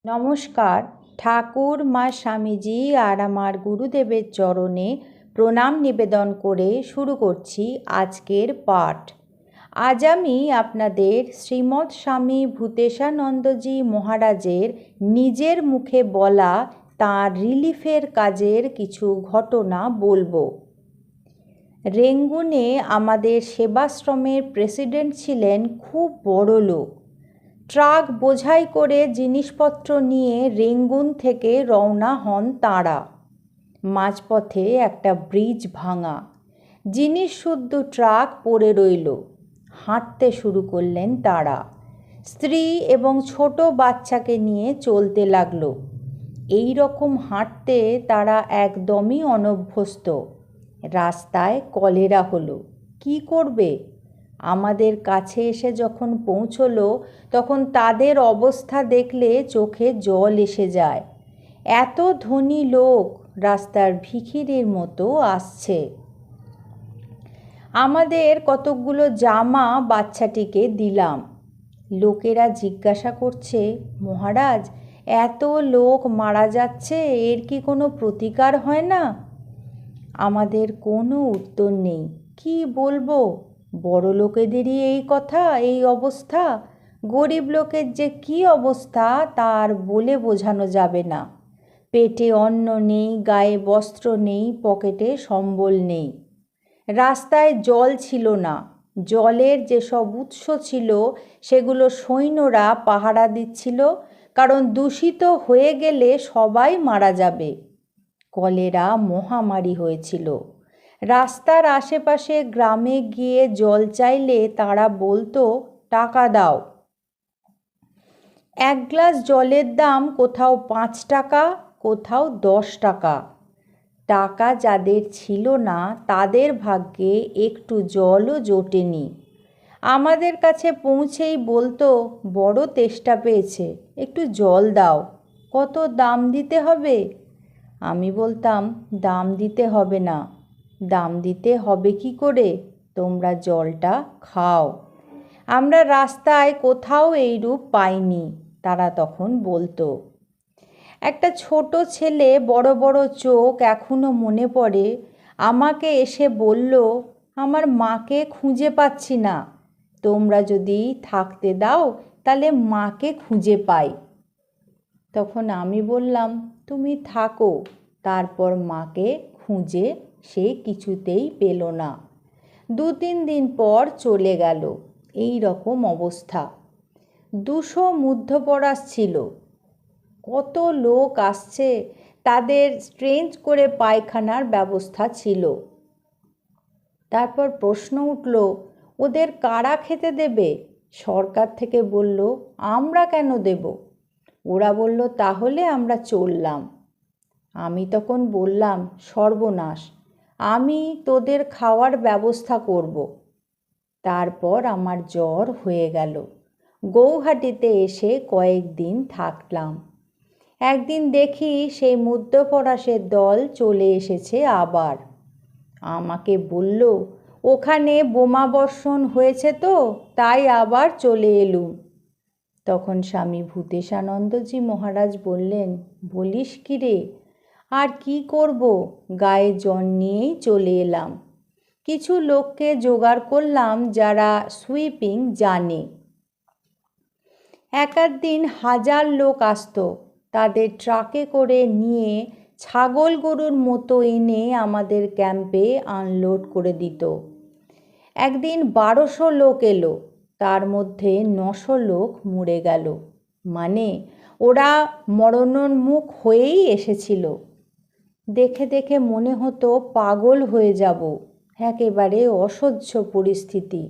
নমস্কার। ঠাকুর মা স্বামীজি আর আমার গুরুদেবের চরণে প্রণাম নিবেদন করে শুরু করছি আজকের পাঠ। আজ আমি আপনাদের শ্রীমৎ স্বামী ভূতেশানন্দজি মহারাজের নিজের মুখে বলা তাঁর রিলিফের কাজের কিছু ঘটনা বলবো। রেঙ্গুনে আমাদের সেবাশ্রমের প্রেসিডেন্ট ছিলেন খুব বড় লোক। ট্রাক বোঝাই করে জিনিসপত্র নিয়ে রেঙ্গুন থেকে রওনা হন তাঁরা। মাঝপথে একটা ব্রিজ ভাঙা, জিনিস শুদ্ধ ট্রাক পড়ে রইল। হাঁটতে শুরু করলেন তাঁরা। স্ত্রী এবং ছোট বাচ্চাকে নিয়ে চলতে লাগলো। এই রকম হাঁটতে তারা একদমই অনভ্যস্ত। রাস্তায় কলেরা হলো, কি করবে? আমাদের কাছে এসে যখন পৌঁছলো তখন তাদের অবস্থা দেখলে চোখে জল এসে যায়। এত ধনী লোক রাস্তার ভিখিরির মতো আসছে। আমাদের কতকগুলো জামা বাচ্চাটিকে দিলাম। লোকেরা জিজ্ঞাসা করছে, মহারাজ, এত লোক মারা যাচ্ছে, এর কি কোনো প্রতিকার হয় না? আমাদের কোনো উত্তর নেই। কি বলবো? বড় লোকেদেরই এই কথা, এই অবস্থা। গরিব লোকের যে কি অবস্থা তার বলে বোঝানো যাবে না। পেটে অন্ন নেই, গায়ে বস্ত্র নেই, পকেটে সম্বল নেই। রাস্তায় জল ছিল না। জলের যেসব উৎস ছিল সেগুলো সৈন্যরা পাহারা দিচ্ছিল, কারণ দূষিত হয়ে গেলে সবাই মারা যাবে। কলেরা মহামারী হয়েছিল। রাস্তার আশেপাশে গ্রামে গিয়ে জল চাইলে তারা বলতো, টাকা দাও। এক গ্লাস জলের দাম কোথাও 5 টাকা, কোথাও 10 টাকা। টাকা যাদের ছিল না তাদের ভাগ্যে একটু জলও জোটেনি। আমাদের কাছে পৌঁছেই বলতো, বড় তেষ্টা পেয়েছে, একটু জল দাও। কত দাম দিতে হবে? আমি বলতাম, দাম দিতে হবে না। দাম দিতে হবে কি করে? তোমরা জলটা খাও। আমরা রাস্তায় কোথাও এইরূপ পাইনি। তারা তখন বলতো। একটা ছোট ছেলে, বড় বড় চোখ, এখনো মনে পড়ে, আমাকে এসে বলল, আমার মাকে খুঁজে পাচ্ছি না। তোমরা যদি থাকতে দাও তাহলে মাকে খুঁজে পাই। তখন আমি বললাম, তুমি থাকো। তারপর মাকে খুঁজে সে কিছুতেই পেল না। 2-3 দিন পর চলে গেল। এই রকম অবস্থা। 200 মধ্যপরাস ছিল। কত লোক আসছে, তাদের স্ট্রেঞ্জ করে পায়খানার ব্যবস্থা ছিল। তারপর প্রশ্ন উঠল, ওদের কারা খেতে দেবে? সরকার থেকে বলল, আমরা কেন দেব? ওরা বলল, তাহলে আমরা চললাম। আমি তখন বললাম, সর্বনাশ, আমি তোদের খাওয়ার ব্যবস্থা করব। তারপর আমার জ্বর হয়ে গেল। গৌহাটিতে এসে কয়েকদিন থাকলাম। একদিন দেখি সেই মধ্যপরাসের দল চলে এসেছে আবার। আমাকে বলল, ওখানে বোমাবর্ষণ হয়েছে তো, তাই আবার চলে এলুম। তখন স্বামী ভূতেশানন্দজি মহারাজ বললেন, বলিস কি রে? আর কি করব, গায়ে জ্বর নিয়েই চলে এলাম। কিছু লোককে জোগাড় করলাম যারা সুইপিং জানে। এক দিন 1000 লোক আসতো। তাদের ট্রাকে করে নিয়ে ছাগল গরুর মতো এনে আমাদের ক্যাম্পে আনলোড করে দিত। একদিন 1200 লোক এলো, তার মধ্যে 900 লোক মরে গেল। মানে ওরা মরণোন্মুখ হয়েই এসেছিল। দেখে দেখে মনে হতো পাগল হয়ে যাব। একেবারে অসহ্য পরিস্থিতি।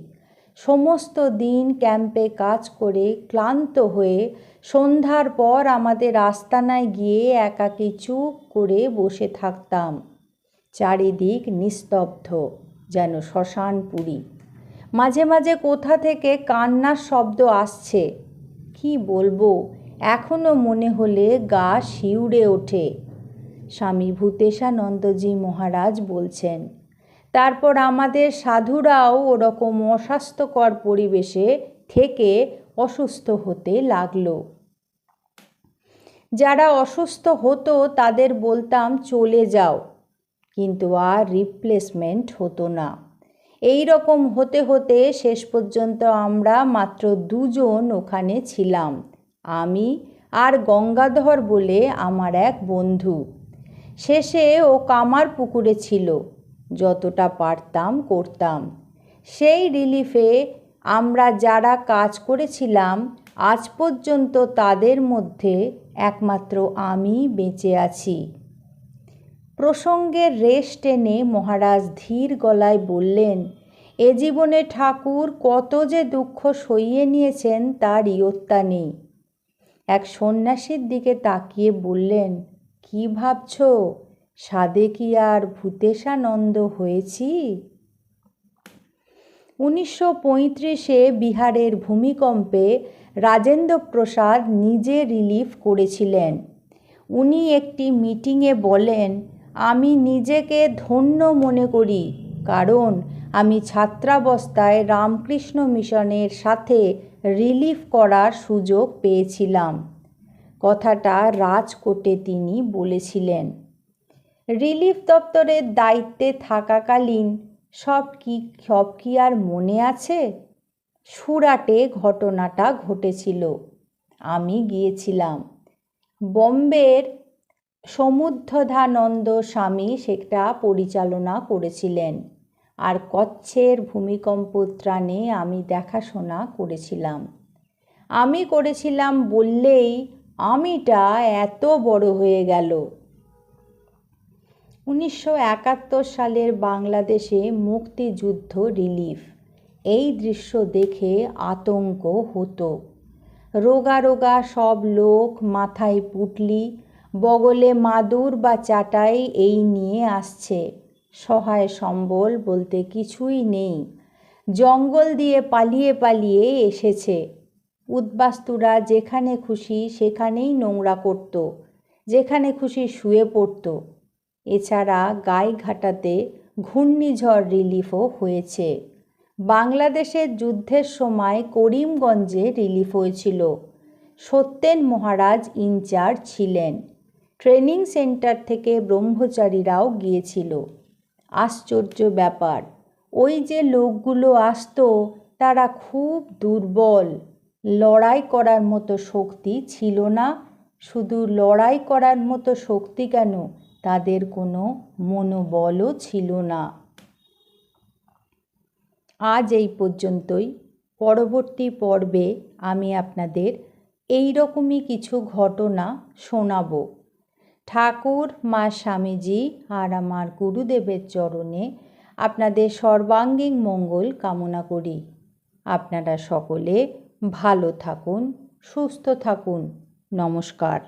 সমস্ত দিন ক্যাম্পে কাজ করে ক্লান্ত হয়ে সন্ধ্যার পর আমাদের আস্তানায় গিয়ে একাকী চুপ করে বসে থাকতাম। চারিদিক নিস্তব্ধ, যেন শ্মশানপুরী। মাঝে মাঝে কোথা থেকে কান্নার শব্দ আসছে। কি বলবো, এখনো মনে হলে গা শিউরে ওঠে। স্বামী ভূতেশানন্দজি মহারাজ বলছেন, তারপর আমাদের সাধুরাও ওরকম অস্বাস্থ্যকর পরিবেশে থেকে অসুস্থ হতে লাগলো। যারা অসুস্থ হতো তাদের বলতাম চলে যাও, কিন্তু আর রিপ্লেসমেন্ট হতো না। এই রকম হতে হতে শেষ পর্যন্ত আমরা মাত্র দুজন ওখানে ছিলাম, আমি আর গঙ্গাধর বলে আমার এক বন্ধু। শেষে ও কামার পুকুরে ছিল, যতটা পারতাম করতাম। সেই রিলিফে আমরা যারা কাজ করেছিলাম আজ পর্যন্ত তাদের মধ্যে একমাত্র আমি বেঁচে আছি। প্রসঙ্গের রেশ টেনে মহারাজ ধীর গলায় বললেন, এ জীবনে ঠাকুর কত যে দুঃখ সইয়ে নিয়েছেন তার ইয়ত্তা নেই। এক সন্ন্যাসীর দিকে তাকিয়ে বললেন, কি ভাবছ, সাধে কি আর ভূতেশানন্দ হয়েছি? 1935-এ বিহারের ভূমিকম্পে রাজেন্দ্র প্রসাদ নিজে রিলিফ করেছিলেন। উনি একটি মিটিংয়ে বলেন, আমি নিজেকে ধন্য মনে করি, কারণ আমি ছাত্রাবস্থায় রামকৃষ্ণ মিশনের সাথে রিলিফ করার সুযোগ পেয়েছিলাম। কথাটা রাজকোটে তিনি বলেছিলেন। রিলিফ দপ্তরের দায়িত্বে থাকাকালীন সব কি আর মনে আছে? সুরাটে ঘটনাটা ঘটেছিল, আমি গিয়েছিলাম। বম্বের সমুদ্ধধানন্দ স্বামী সেটা পরিচালনা করেছিলেন, আর কচ্ছের ভূমিকম্প ত্রাণে আমি দেখাশোনা করেছিলাম। আমি করেছিলাম বললেই আমিটা এত বড় হয়ে গেল। 1971 সালের বাংলাদেশে মুক্তিযুদ্ধ রিলিফ, এই দৃশ্য দেখে আতঙ্ক হতো। রোগা রোগা সব লোক, মাথায় পুটলি, বগলে মাদুর বা চাটাই এই নিয়ে আসছে। সহায় সম্বল বলতে কিছুই নেই, জঙ্গল দিয়ে পালিয়ে পালিয়ে এসেছে। উদ্বাস্তুরা যেখানে খুশি সেখানেই নোংরা করত, যেখানে খুশি শুয়ে পড়ত। এছাড়া গাইঘাটাতে ঘূর্ণিঝড় রিলিফও হয়েছে। বাংলাদেশের যুদ্ধের সময় করিমগঞ্জে রিলিফ হয়েছিল। সত্যেন মহারাজ ইনচার্জ ছিলেন। ট্রেনিং সেন্টার থেকে ব্রহ্মচারীরাও গিয়েছিল। আশ্চর্য ব্যাপার, ওই যে লোকগুলো আসতো তারা খুব দুর্বল, লড়াই করার মতো শক্তি ছিল না। শুধু লড়াই করার মতো শক্তি কেন, তাদের কোনো মনোবলও ছিল না। আজ এই পর্যন্তই। পরবর্তী পর্বে আমি আপনাদের এই রকমই কিছু ঘটনা শোনাব। ঠাকুর, মা স্বামীজি আর আমার গুরুদেবের চরণে আপনাদের সর্বাঙ্গীন মঙ্গল কামনা করি। আপনারা সকলে ভালো থাকুন, সুস্থ থাকুন। নমস্কার।